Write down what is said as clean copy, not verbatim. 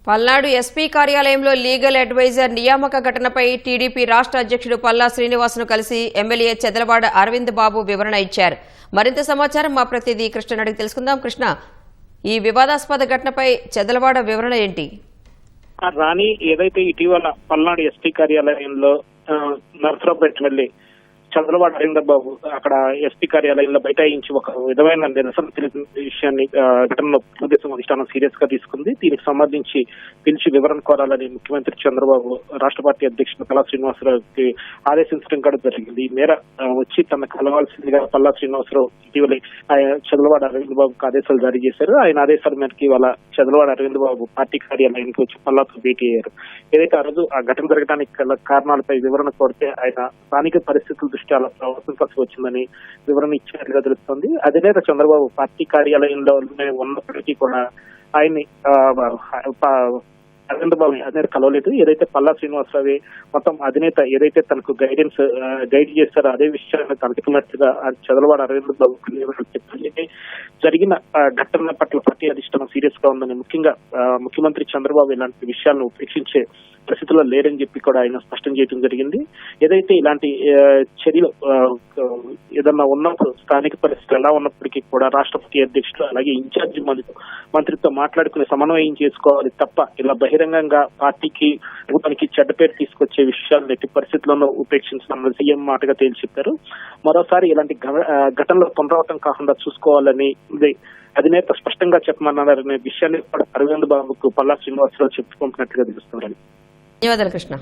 Palnadu SP కార్యాలయంలో legal advisor నియామక ఘటనపై టీడీపీ రాష్ట్ర అధ్యక్షుడు పల్లా శ్రీనివాస్ను కలిసి ఎమ్మెల్యే చెదలవాడ అరవింద్ బాబు వివరణ ఇచ్చారు. మరింత సమాచారం మా ప్రతినిధి కృష్ణ అడిగి తెలుసుకుందాం. కృష్ణ, ఈ వివాదాస్పద ఘటనపై చెదలవాడ వివరణ ఏంటి? రాణి, ఏదైతే ఇటీవల పల్నాడు ఎస్పీ కార్యాలయంలో నర్సరావుపేట వెళ్లి చంద్రబాబు అరవింద్ బాబు అక్కడ ఎస్పీ కార్యాలయంలో బైఠాయించి ఒక విధమైన నిరసన తెలిపిన విషయాన్ని ఘటనలో తెలుగుదేశం అధిష్టానం సీరియస్ గా తీసుకుంది. దీనికి సంబంధించి పిలిచి వివరణ కోరాలని ముఖ్యమంత్రి చంద్రబాబు రాష్ట్ర పార్టీ అధ్యక్షుడు పల్లా శ్రీనివాసరావుకి ఆదేశించడం కూడా జరిగింది. ఈ మేర వచ్చి తన కలవాల్సిందిగా పల్లా శ్రీనివాసరావు ఇటీవల చంద్రబాబు అరవింద్ బాబుకు ఆదేశాలు జారీ చేశారు. ఆయన ఆదేశాల మేరకు ఇవాళ చంద్రబాబు అరవింద్ బాబు పార్టీ కార్యాలయానికి వచ్చి పల్లాతో భేటీ అయ్యారు. ఏదైతే ఆ రోజు ఆ ఘటన జరగడానికి గల కారణాలపై వివరణ కోరితే ఆయన స్థానిక పరిస్థితుల దృష్ట్యా అలా ప్రవర్తించాల్సి వచ్చిందని వివరణ ఇచ్చినట్లుగా తెలుస్తోంది. అధినేత చంద్రబాబు పార్టీ కార్యాలయంలో ఉన్నప్పటికీ కూడా ఆయన్ని అరవింద్ బాబు అధినేత కలవలేదు. ఏదైతే పల్లా శ్రీనివాసరావు మొత్తం అధినేత ఏదైతే తనకు గైడ్ చేస్తారో అదే విషయాన్ని తనకినట్టుగా చంద్రబాబు అరవింద్ బాబు చెప్పారు. జరిగిన ఘటన పట్ల పార్టీ అధిష్టానం సీరియస్ గా ఉందని, ముఖ్యంగా ముఖ్యమంత్రి చంద్రబాబు ఇలాంటి విషయాలను ఉపేక్షించే పరిస్థితుల్లో లేరని చెప్పి కూడా ఆయన స్పష్టం చేయడం జరిగింది. ఏదైతే ఇలాంటి చర్యలు ఏదన్నా ఉన్నప్పుడు స్థానిక పరిస్థితులు ఎలా ఉన్నప్పటికీ కూడా రాష్ట్రపతి అధ్యక్షుడు అలాగే ఇన్ఛార్జి మంత్రితో మాట్లాడుకుని సమన్వయం చేసుకోవాలి తప్ప ఇలా బహిరంగంగా పార్టీకి తనకి చెడ్డ పేరు తీసుకొచ్చే విషయాలను ఎట్టి పరిస్థితుల్లోనూ ఉపేక్షించడం సీఎం మాటగా తేల్చి చెప్పారు. మరోసారి ఇలాంటి ఘటనలు పునరావృతం కాకుండా చూసుకోవాలని అధినేత స్పష్టంగా చెప్పమన్నారనే విషయాన్ని అరవింద్ బాబుకు పల్లా శ్రీనివాసరావు చెప్పుకుంటున్నట్లుగా తెలుస్తున్నారు. ధన్యవాదాలు కృష్ణ.